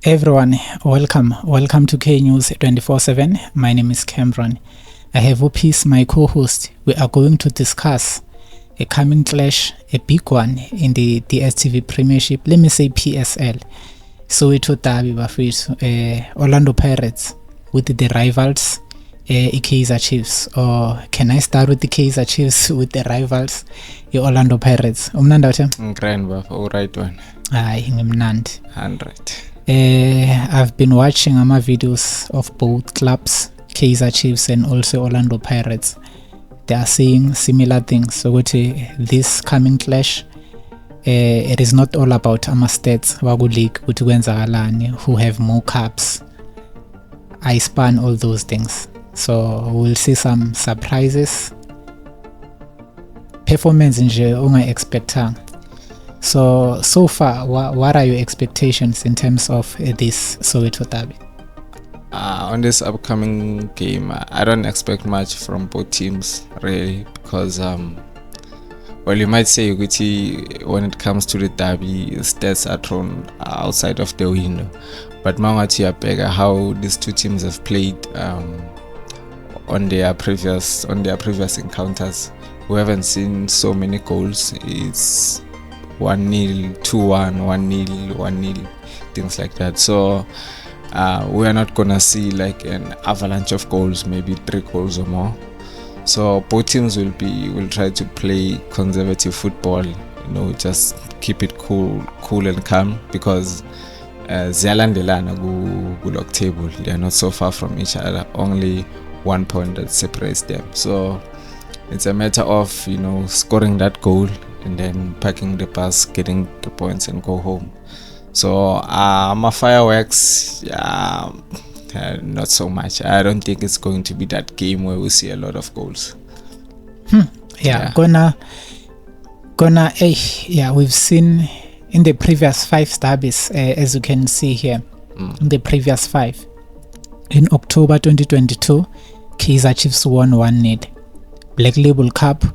Everyone, welcome to K News 24/7. My name is Cameron. I have Opis, my co-host. We are going to discuss a coming clash, a big one in the DStv Premiership. Let me say PSL. Soweto Derby bafethu, Orlando Pirates with the rivals, KAIZER Chiefs. Or can I start with the KAIZER Chiefs with the rivals, Orlando Pirates? Umnandi wathi? Grand buff, all right one. Hayi ngimnandi. 100. I've been watching videos of both clubs, KAIZER Chiefs and also Orlando Pirates. They are saying similar things. So this coming clash, it is not all about stats waku league ukuthi kwenzakalani, who have more cups. I span all those things. So we'll see some surprises. Performance nje unga expectanga. So far, what are your expectations in terms of this Soweto Derby? On this upcoming game, I don't expect much from both teams really, because well, you might say when it comes to the derby, stats are thrown outside of the window. But Mangati Apega, how these two teams have played on their previous encounters, we haven't seen so many goals. It's 1-0, 2-1, 1-0, 1-0, things like that. So we are not gonna see like an avalanche of goals, maybe 3 goals or more. So both teams will try to play conservative football, just keep it cool and calm, because ziyalandelana ku-log table. They are not so far from each other, only 1 point that separates them. So it's a matter of scoring that goal and then packing the bus, getting the points and go home. So my fireworks, not so much. I don't think it's going to be that game where we see a lot of goals. We've seen in the previous 5 derbies, as you can see here, in the previous 5. In October 2022, KAIZER Chiefs won 1-0. Black Label Cup,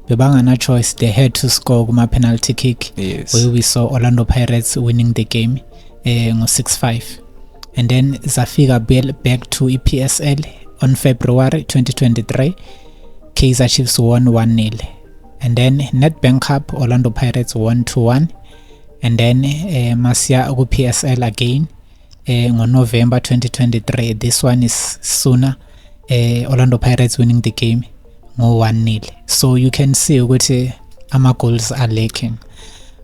bebangana choice, they had to score kuma penalty kick. Yes. Where we saw Orlando Pirates winning the game 6-5. And then zafika back to EPSL on February 2023, KAIZER Chiefs won 1-0. And then Nedbank Cup, Orlando Pirates won 2-1. And then Masia ku PSL again on November 2023. This one is sooner, Orlando Pirates winning the game 1-0. So you can see ukuthi ama goals are lacking,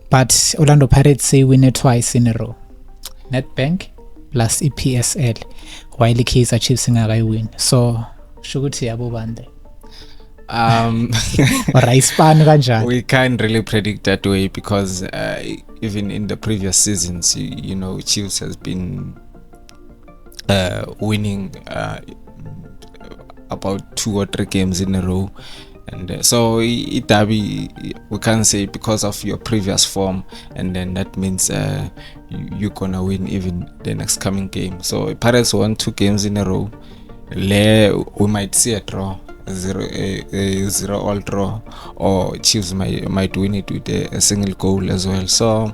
but Orlando Pirates say win it twice in a row, Nedbank plus EPSL, while KAIZER Chiefs ngakayi win. So shukuthi yabo bande we can't really predict that way, because even in the previous seasons, Chiefs has been winning about 2 or 3 games in a row, and so derby, we can't say because of your previous form, and then that means you're gonna win even the next coming game. So Pirates won 2 games in a row. We might see a draw, 0-0 draw, or Chiefs might win it with a single goal as well. So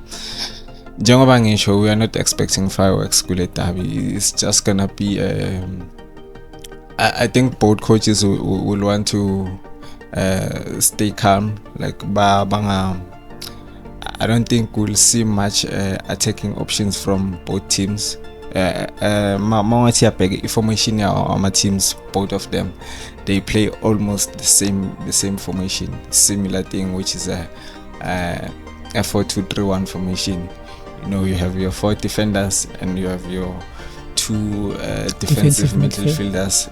njengoba ngisho, we are not expecting fireworks kule derby. It's just gonna be I think both coaches will want to stay calm. Like I don't think we'll see much attacking options from both teams. Formation our teams, both of them, they play almost the same formation, similar thing, which is a 4-2-3-1 formation. You have your 4 defenders and you have your 2 defensive midfielders,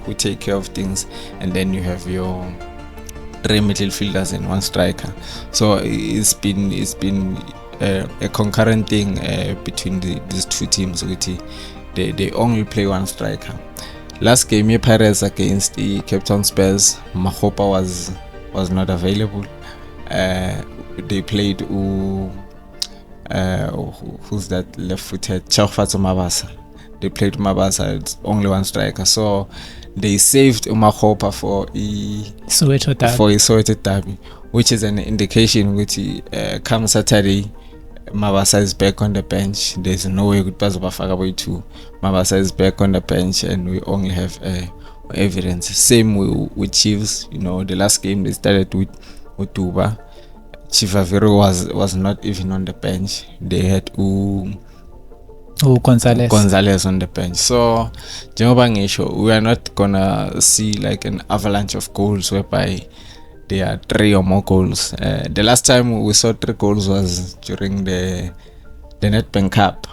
who take care of things, and then you have your 3 midfielders and 1 striker. So it's been a concurrent thing between these 2 teams. They only play 1 striker. Last game, Pirates against the Cape Town Spurs, Mahopa was not available. They played who's that left-footed, Chaufatso Mabasa. They played Mabasa, it's only 1 striker. So they saved Mahopa for Soweto Derby, which is an indication which come Saturday, Mabasa is back on the bench. There's no way good pass by two. Mabasa is back on the bench, and we only have evidence. Same with Chiefs. You know, the last game they started with Tuba. Chief Avero was not even on the bench. They had Gonzalez on the bench. So, we are not gonna see like an avalanche of goals whereby there are 3 or more goals. The last time we saw 3 goals was during the Nedbank Cup,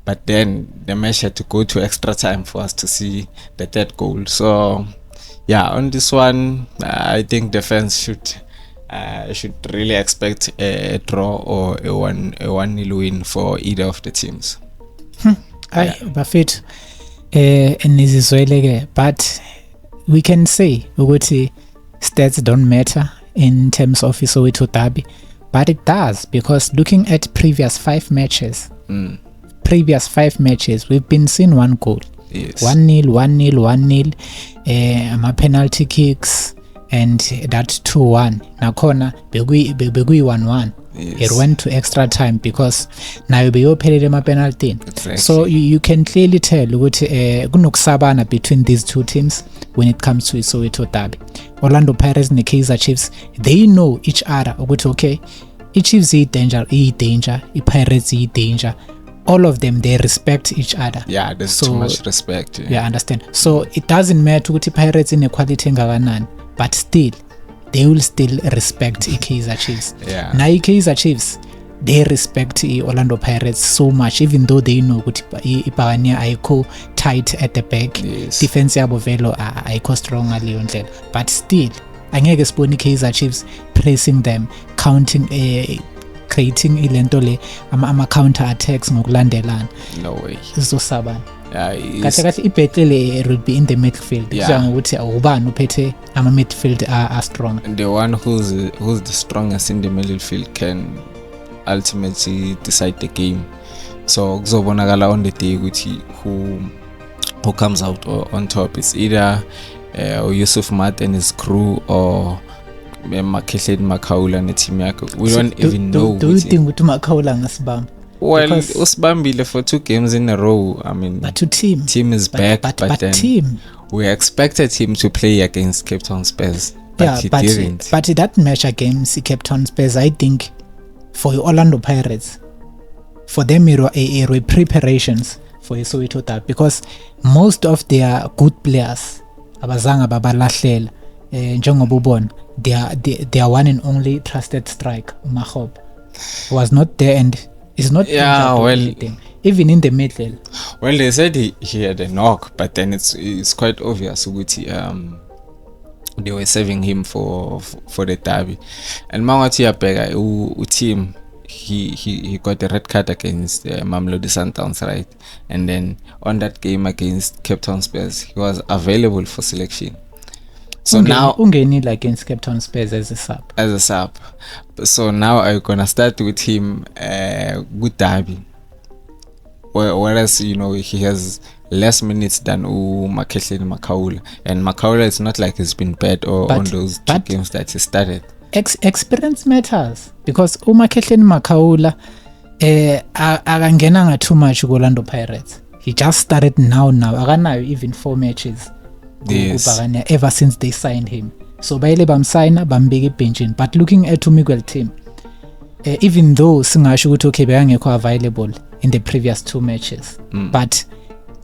but then the match had to go to extra time for us to see the 3rd goal. So, yeah, on this one, I think the fans should really expect a draw or a 1-0 win for either of the teams. Bafethu but we can say ukuthi stats don't matter in terms of Soweto derby, but it does, because looking at previous 5 matches, we've been seeing 1 goal. Yes. 1-0, 1-0, 1-0, penalty kicks, and that 2-1. Nakhona begui 1-1. Yes. It went to extra time because now beyophelele ama-penalty. Exactly. So you can clearly tell ukuthi kunokusabana between these two teams when it comes to Soweto derby. Orlando Pirates and KAIZER Chiefs, they know each other ukuthi okay, i-Chiefs danger, i-Pirates danger. All of them, they respect each other. Yeah, there's too much respect. Yeah, understand. So it doesn't matter ukuthi Pirates inequality engakanani, but still they will still respect KAIZER Chiefs. Yeah. Now KAIZER Chiefs, they respect Orlando Pirates so much, even though they know ukuthi ibhakania ayikho tight at the back. Yes. Defense yabo velo ayikho strong ngaleyo ndlela, but still angeke sibone KAIZER Chiefs pressing them, counting creating ilento le ama counter attacks ngokulandelana. No way. Izosabana. Yeah, ibhetele will be in the midfield. Ukuthi ubani uphethe ama midfield are strong. The one who's the strongest in the midfield can ultimately decide the game. So kuzobonakala on the day ukuthi who comes out on top. It's either Yusuf Mat and his crew or Makhehleni Makaula and the team yakhe. We don't even know. Do you think ukuthi Makaula ngasibamba? Well, usibambile for 2 games in a row. I mean, but to team is back, but then team, we expected him to play against Cape Town Spurs, but he didn't. But that match against Cape Town Spurs, I think for Orlando Pirates, for them it were preparations for Soweto derby, because most of their good players abazanga babalahlela njengoba ubona their one and only trusted striker Mahob was not there, and is not anything. Even in the middle. Well, they said he had a knock, but then it's quite obvious they were saving him for the derby. And Mawati Apega team, he got a red card against Mamelodi Sundowns, right? And then on that game against Cape Town Spurs, he was available for selection. So now ungenile against Cape Town Spurs as a sub. So now I'm gonna start with him good derby. Whereas he has less minutes than Makhehleni Makaula, and Makaula is not like he's been bad on those 2 games that he started. Experience matters, because Makhehleni Makaula akangenanga too much Orlando Pirates. He just started now akanayo even 4 matches. Yes. Ever since they signed him. So bayile bamsigna bambeke benchini, but looking at Miguel team, even though singasho ukuthi okay bekangekho available in the previous 2 matches, but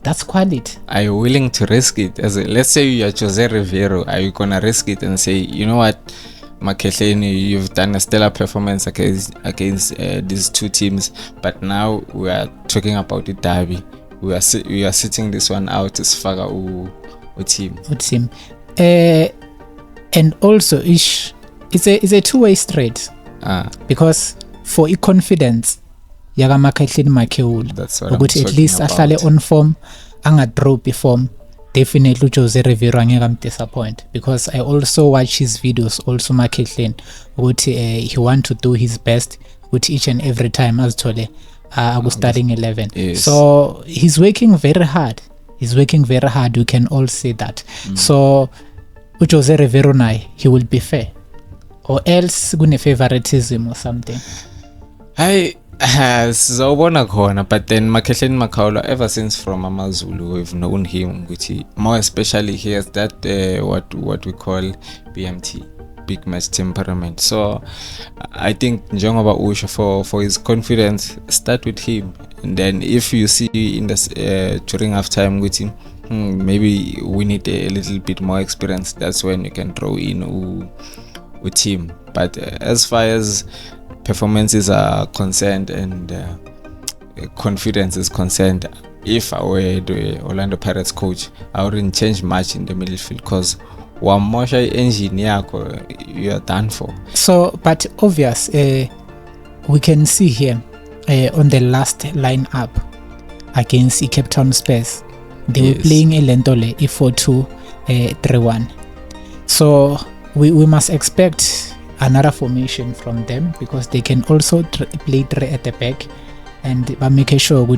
that's quality. Are you willing to risk it? Let's say you are Jose Rivero, are you gonna risk it and say, you know what, Makhehleni, you've done a stellar performance against these 2 teams, but now we are talking about the derby. We are sitting this one out to sifaka team. And also it's a 2-way street. Because for confidence yaka Makhehleni Makaula, that's what I'm talking at least about. ahlale on form, anga drop form, definitely Jose Rivero angeke disappoint, because I also watch his videos also Makhehleni ukuthi he want to do his best with each and every time azithole starting 11. Yes. So he's working very hard. We can all say that. So Jose Rivero naye, he will be fair, or else kune favoritism or something. Sizawubona khona, but then Makhehleni Makhaula, ever since from Amazulu, we've known him, more especially he has that what we call BMT, big match temperament. So I think njengoba usho for his confidence, start with him, and then if you see in this during halftime with him, maybe we need a little bit more experience, that's when you can throw in with him. But as far as performances are concerned and confidence is concerned, if I were the Orlando Pirates coach, I wouldn't change much in the midfield, because one more engine you are done for. So, but obvious, we can see here on the last lineup against Cape Town Spurs, they were playing a Lentole 4-2-3-1. So we must expect another formation from them, because they can also play 3 at the back, and make sure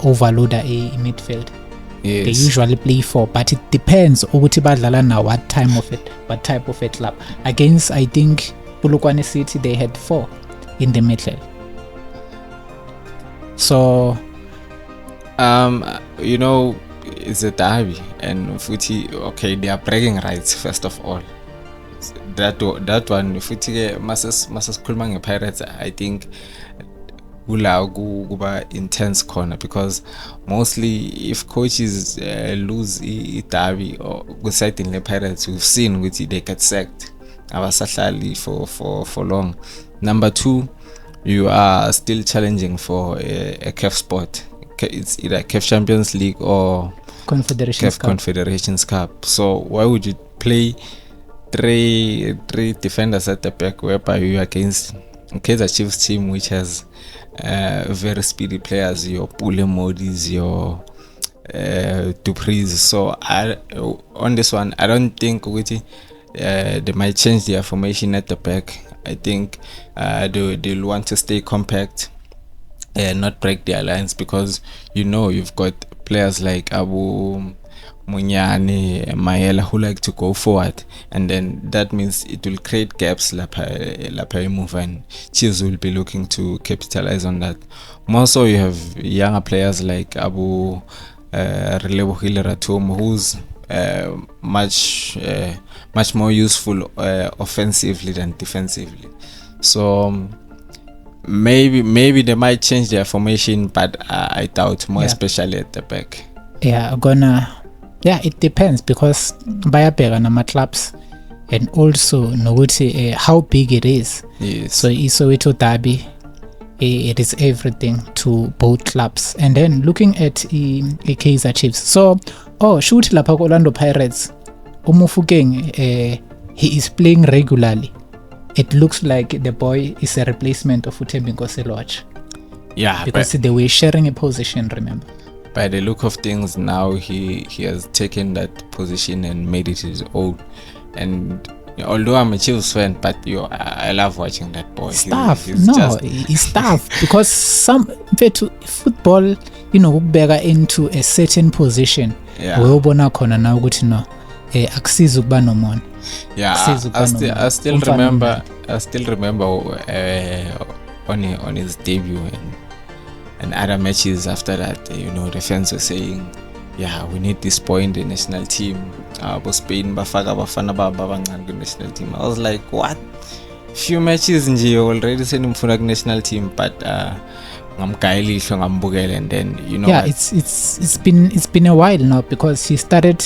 overload a midfield. Yes. They usually play 4, but it depends what type of a club. Against, I think, Polokwane City, they had 4 in the midfield. So it's a derby, and Futi, okay, they are bragging rights first of all. That one, Futi masas kulma Pirates, I think guba intense corner, because mostly if coaches lose a derby or good side in the Pirates, we've seen they get sacked for long. Number 2, you are still challenging for a CAF spot. It's either CAF Champions League or Confederations Cup. So why would you play three defenders at the back, whereby you are against KAIZER Chiefs team, which has very speedy players, your Pule Modis, your Duprees. So on this one, I don't think they might change their formation at the back. I think they'll want to stay compact and not break their lines, because you've got players like Abu Munyani, Mayela, who like to go forward, and then that means it will create gaps lapha move, and Chiefs will be looking to capitalize on that. More so, you have younger players like Abu Relebohile Ratum, who's much more useful offensively than defensively. So maybe they might change their formation, but I doubt, more especially at the back. It depends, because bayabheka nama clubs, and also nokuthi how big it is. Yes. So Isoweto derby, it is everything to both clubs. And then looking at KAIZER Chiefs, so shoot lapha Orlando Pirates, Umufukeng, he is playing regularly. It looks like the boy is a replacement of Uthembi Nkosi-Lwatsha. Yeah, because they were sharing a position, remember. By the look of things now, he has taken that position and made it his own. And although I'm a Chiefs fan, but I love watching that boy. He's tough because some football, ukubeka into a certain position. Uyobona khona na ukuthi no akusiza ukuba nomona. I still remember on his debut and other matches after that, the fans were saying, we need this boy in the national team. Spain bafaka bafana babancane ku national team. I was like, what? Few matches nje already send him for the national team, but ngamgayilihlo ngambukela, and then it's been a while now, because he started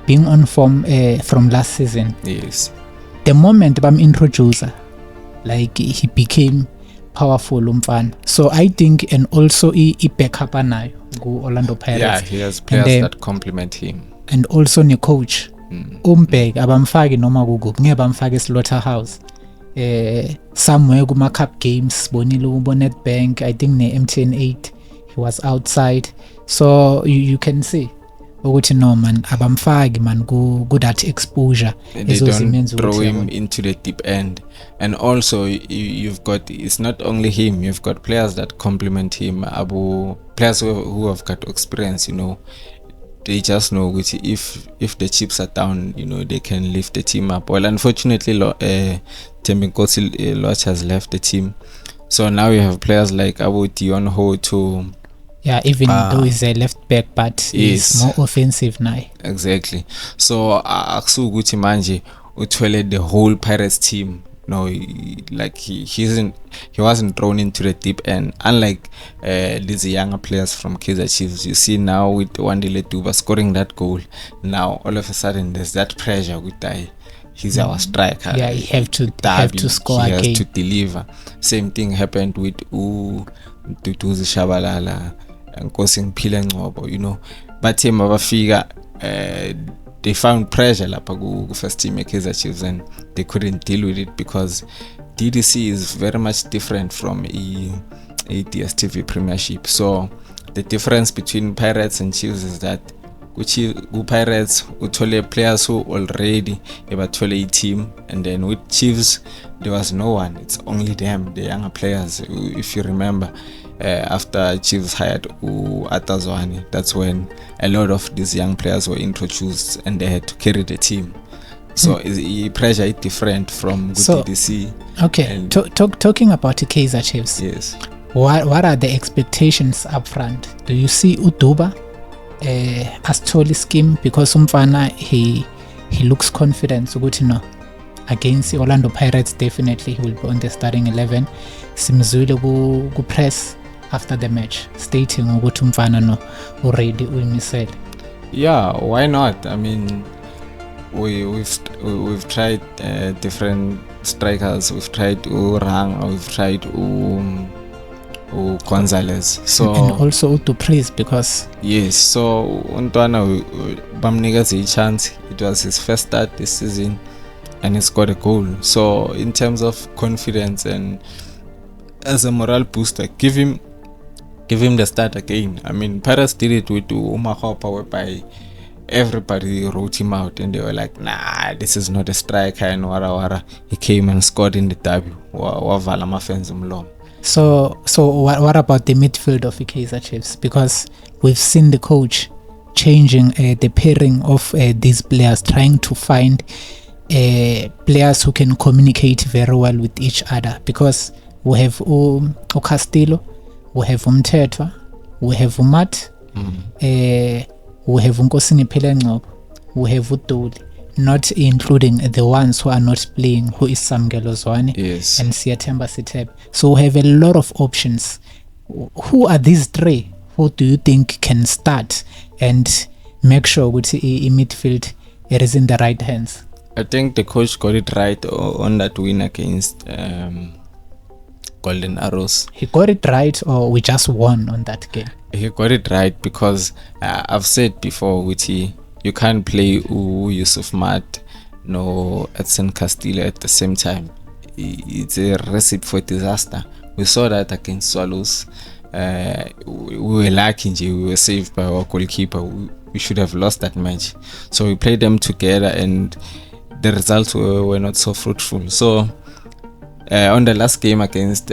being on form from last season. Yes. The moment bam introducer, like he became powerful umfana. So I think, and also he backup anayo go Orlando Pirates. Yeah, he has players that complement him. And also ne coach umbhek abamfaki noma kuku ngeke bamfake Slaughterhouse somewhere kuma cup games bonile ubonet bank, I think ne MTN 8 he was outside. So you can see ukuthi no man abamfaki man go that exposure. They don't throw him into the deep end. And also you've got, it's not only him, you've got players that complement him, players who have got experience. They just know if the chips are down, they can lift the team up. Well, unfortunately, Thembi Nkosi-Lwatsha has left the team, So now you have players like Abu Dion Ho to even though he's a left back, but he's more offensive now. Exactly. So akusukuthi manje uthwele the whole Pirates team. No, he wasn't thrown into the deep end. Unlike these younger players from KAIZER Chiefs, you see now with Wandile Duba scoring that goal. Now all of a sudden there's that pressure with he's our striker. Yeah, he have to score again. He has to deliver. Same thing happened with Duduzi Shabalala and Kosing Pilengobo, you know. But him abafika they found pressure lapha first team KAIZER Chiefs and they couldn't deal with it because DDC is very much different from a DStv Premiership. So the difference between Pirates and Chiefs is that Pirates uthole players who already ebathole a team, and then with Chiefs there was no one. It's only them, the younger players. If you remember, after Chiefs hired Atazwani, that's when a lot of these young players were introduced and they had to carry the team. So pressure is different from DDC. Okay, talking about the KAIZER Chiefs. Yes. What are the expectations up front? Do you see Uduba as totally scheme, because umfana he looks confident ukuthi no, against the Orlando Pirates definitely he will be on the starting 11. Simzwile ku press after the match stating ukuthi umfana no already uyimisele. Yeah, why not? I mean, we've tried different strikers. We've tried Rang, we've tried Gonzalez, so and also to praise because yes, so Untwana bamnikeza a chance. It was his first start this season and he scored a goal. So in terms of confidence and as a morale booster, give him the start again. I mean, Pirates did it with Umahopa, whereby everybody wrote him out and they were like, nah, this is not a striker and wara. He came and scored in the derby. Wavala mafenzi umlomo. So what about the midfield of the KAIZER Chiefs? Because we've seen the coach changing the pairing of these players, trying to find players who can communicate very well with each other. Because we have Castillo, we have Umthetwa, we have Umat, we have Nkosini Pilengobo, we have Udoli. Not including the ones who are not playing, who is Samgelo Zwane and Siyathemba Sithebe. So we have a lot of options. Who are these three? Who do you think can start and make sure with in midfield it is in the right hands? I think the coach got it right on that win against Golden Arrows. He got it right, or we just won on that game? He got it right because I've said before, you can't play Yusuf Mat no Edson Castillo at the same time. It's a recipe for disaster. We saw that against Swallows. We were lucky, we were saved by our goalkeeper. We should have lost that match. So we played them together and the results were not so fruitful. So on the last game against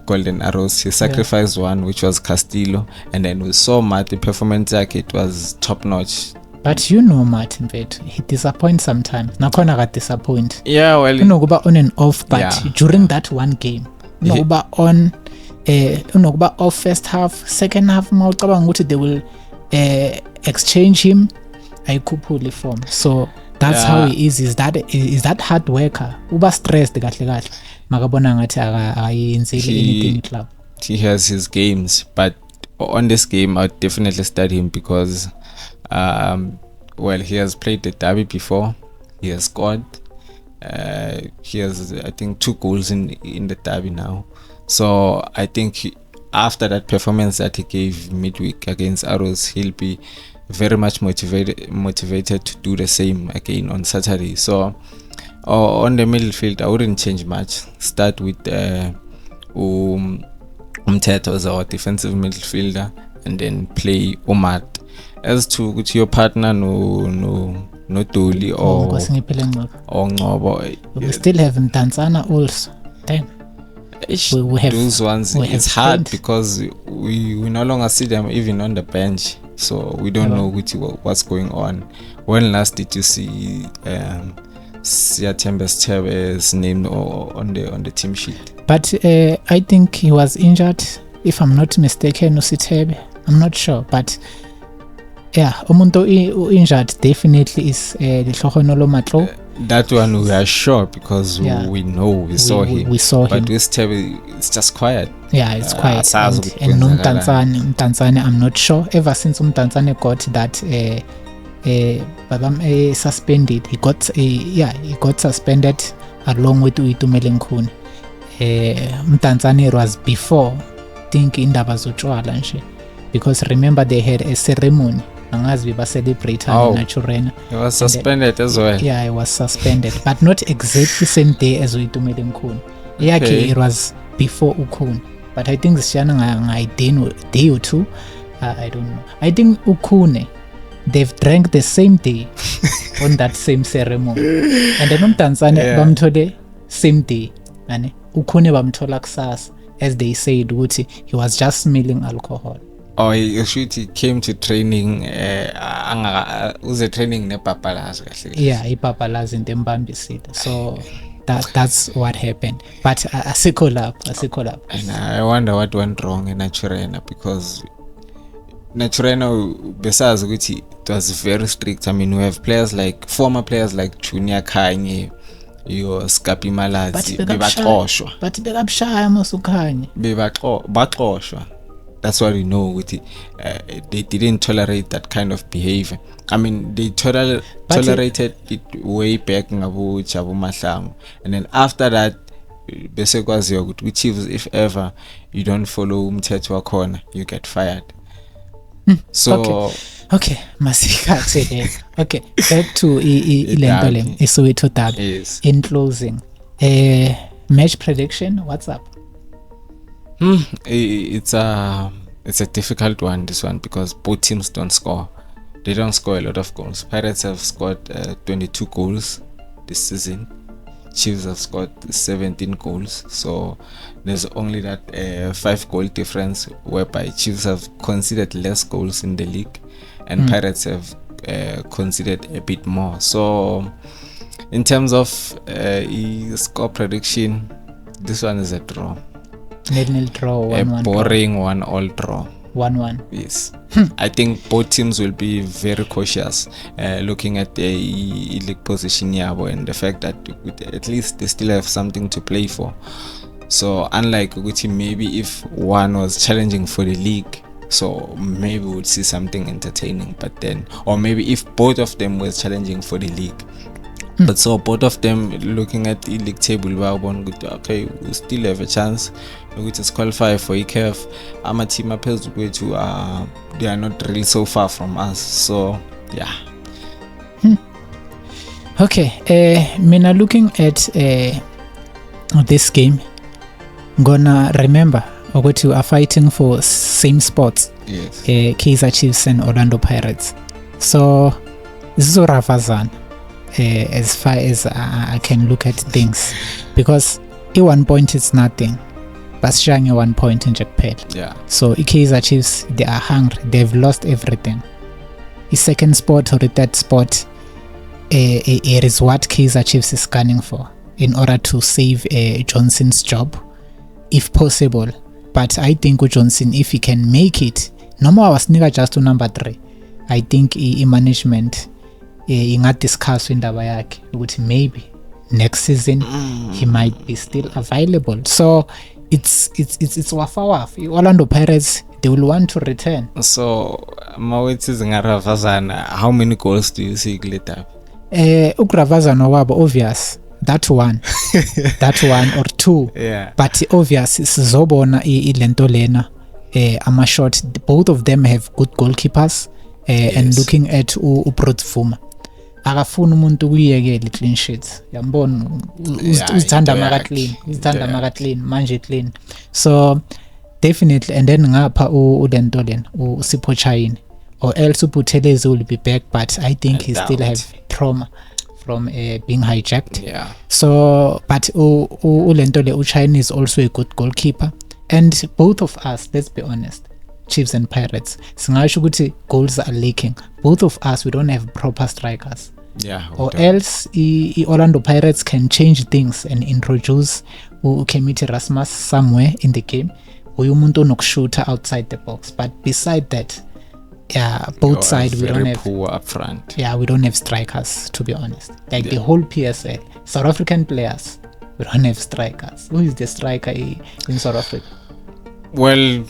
Golden Arrows, he sacrificed one, which was Castillo, and then we saw Matt, the performance it was top notch. But you know Martin Vet, he disappoints sometimes. Nakhona got disappoint. Yeah, well, you know, on and off, but during that one game, you know, off first half, second half, they will exchange him. I could form. So that's how he is. Is that hard worker? Uba stressed gatle. He has his games, but on this game I'd definitely start him because he has played the derby before. He has scored. He has, I think, 2 goals in the derby now. So I think after that performance that he gave midweek against Arrows, he'll be very much motivated to do the same again on Saturday. So on the middle field, I wouldn't change much. Start with Umthetwa as our defensive midfielder, and then play Umat. As to your partner, no Doli or Ngobo. We still have Mtanzana also. Then we have those ones. It's hard because we no longer see them even on the bench, so we don't know what's going on. When last did you see Siyathemba Sithebe's name on the team sheet? but I think he was injured, if I'm not mistaken, Usithebe. I'm not sure, but yeah, umuntu injured definitely is Lihlohonolo Matlo. That one we are sure because we know we saw him. We saw him. But with Tebe, it's just quiet. Yeah, it's quiet. And Umtanzane, I'm not sure. Ever since Umtanzane got that suspended, he got suspended along with Uitumele Nkune. Umtanzane was before think indaba zotshwala nje, because remember they had a ceremony. Angazi ba celebrate Naturena. He was suspended as well. Yeah, he was suspended, but not exactly same day as Uitumele Nkune. Yeah, okay, it was before Ukune, but I think Shana ngai day or two. I don't know. I think Ukune, they've drank the same day on that same ceremony, and then Umtanzane bamthole same day, and Ukune bamthola kusasa, as they said, Wuti he was just smelling alcohol. Oh, he came to training. Was a training ne papalazi kahle. Yeah, ipapalazi into Mbambisile. So that's what happened. But asikho lapho. And I wonder what went wrong in Naturena, because Naturena, besides ukuthi it was very strict. I mean, we have former players like Junior Kanye, your Skapi Malazi, bebaxoshwa. But bekabshaya mosukhanye. Baxoshwa. That's what we know with it. They didn't tolerate that kind of behavior. I mean, they tolerated it way back ngabu Chabu Mahlangu. And then after that, bese kwaziwa ukuthi Chiefs, if ever you don't follow umthetho wakhona, you get fired. So okay, masikhathe le. Okay, back to ilento le iSoweto derby. Yes. In closing, match prediction, what's up? It's a difficult one, this one, because both teams don't score. They don't score a lot of goals. Pirates have scored 22 goals this season. Chiefs have scored 17 goals. So there's only that 5-goal difference, whereby Chiefs have conceded less goals in the league and Pirates have conceded a bit more. So in terms of score prediction, this one is a draw. 0-0 draw, 1-1. A boring 1-all draw. 1-1. Yes. I think both teams will be very cautious looking at the league position yabo and the fact that at least they still have something to play for. So unlike Uguti, maybe if one was challenging for the league, so maybe we would see something entertaining, but then, or maybe if both of them were challenging for the league. But so both of them looking at the league table, okay, we still have a chance to qualify for ECAF. Our team appears to they are not really so far from us. So yeah. Okay, Mina, looking at this game, gonna remember we are fighting for same spots. Yes. KAIZER Chiefs and Orlando Pirates. So this is Ravazan. As far as I can look at things, because at 1 point it's nothing, but showing 1 point in Japan. Yeah. So KAIZER Chiefs, they are hungry, they've lost everything. The second spot or the third spot, it is what KAIZER Chiefs is gunning for in order to save Johnson's job, if possible. But I think with Johnson, if he can make it, no more was never just to number 3. I think in management inga discuss indaba yakhe ukuthi maybe next season he might be still available. So it's wafa. Orlando Pirates, they will want to return. So mawethu zingaravazana, how many goals do you see later? Ukuravazana wabo obvious that one or two. Yeah. But obvious sizobona ilento lena ama shot, both of them have good goalkeepers. And looking at uProtzvuma, akafuna umuntu uyekele clean sheets, yambona uzithanda maka clean manje clean. So definitely, and then ngapha ulento lena uSipho Chayini, or else uButhelezi will be back, but I think he still have trauma from being hijacked. Yeah. So but ulento le uChayini is also a good goalkeeper, and both of us, let's be honest, Chiefs and Pirates, singasho ukuthi goals are leaking. Both of us, we don't have proper strikers. Yeah. Or else Orlando Pirates can change things and introduce uKemiti Rasmus somewhere in the game uyumuntu onokushooter outside the box, but beside that both sides we don't have poor up front. We don't have strikers, to be honest. Like the whole PSL, South African players, we don't have strikers. Who is the striker in South Africa? Well,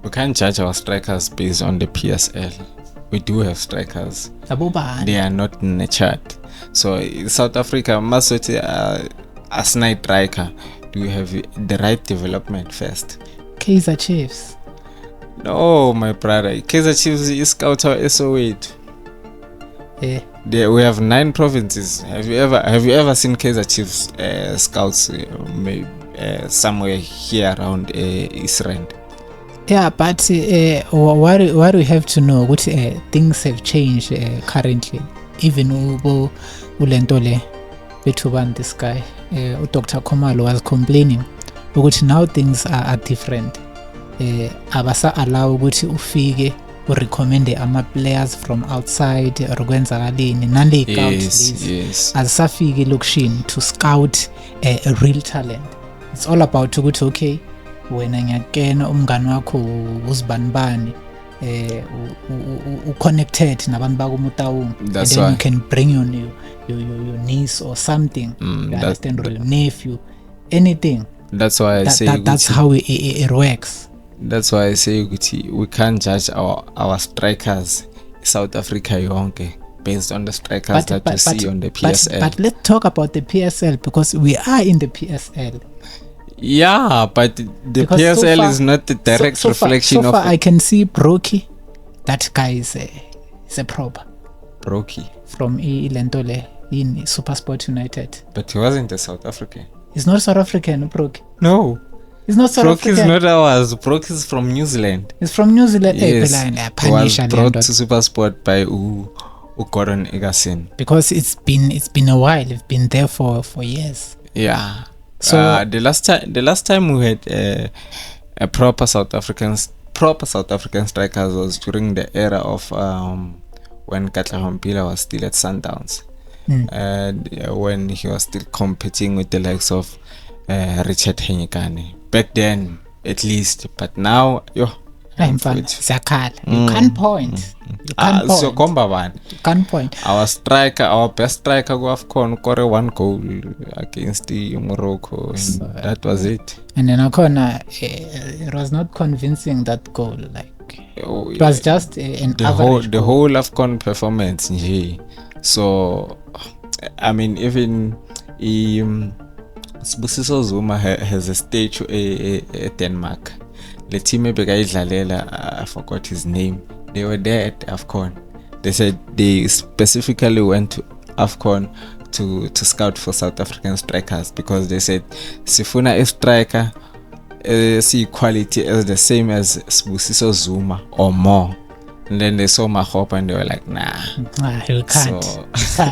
we can't judge our strikers based on the PSL. We do have strikers. They are not nurtured. So in South Africa, must a snipe striker. Do we have the right development first? KAIZER Chiefs. No, my brother. KAIZER Chiefs is scout SO8. We have 9 provinces. Have you ever seen KAIZER Chiefs scouts somewhere here around East Rand? But what we have to know, what things have changed currently. Even ulentole bethuban this guy, Dr. Khumalo was complaining ukuthi now things are different. Abasa allow ukuthi ufike urecommende ama players from outside or kwenzakalini nale yes. Asafike lokushini to scout a real talent. It's all about ukuthi okay, wena ngiyakena umngani wakho uzibanibani connected nabantu bakumutawungu, and then you can bring your niece or something, you understand, or your nephew, anything. That's why I say that's how it works. That's why I say we can't judge our strikers South Africa yonke based on the strikers that you see on the PSL. But let's talk about the PSL, because we are in the PSL. Yeah, but the because PSL so far, is not the direct reflection of. I can see Brocky. That guy is a proper. Brocky from Ilentole in SuperSport United. But he wasn't a South African. He's not South African, Brocky. No. He's not South African. Brocky is not ours. Brocky is from New Zealand. He's from New Zealand. Yes. He was brought to SuperSport by Gordon Egerson. Because it's been a while. It's been there for years. Yeah. So the last time we had a proper South African strikers was during the era of when Katla was still at Sundowns, and when he was still competing with the likes of Richard Henyekane back then, at least. But now, Zakal, you can't point. You can't point. Our best striker go AFCON scored 1 goal against the Morocco, and that was it. And then it was not convincing, that goal. It was just an average. The whole AFCON performance. So, I mean, even Sbusiso Zuma has a statue at Denmark. The team I forgot his name. They were there at AFCON. They said they specifically went to AFCON to scout for South African strikers, because they said Sifuna is striker see quality as the same as Sbusiso Zuma or more. And then they saw Mahop and they were like, nah, you can't. So,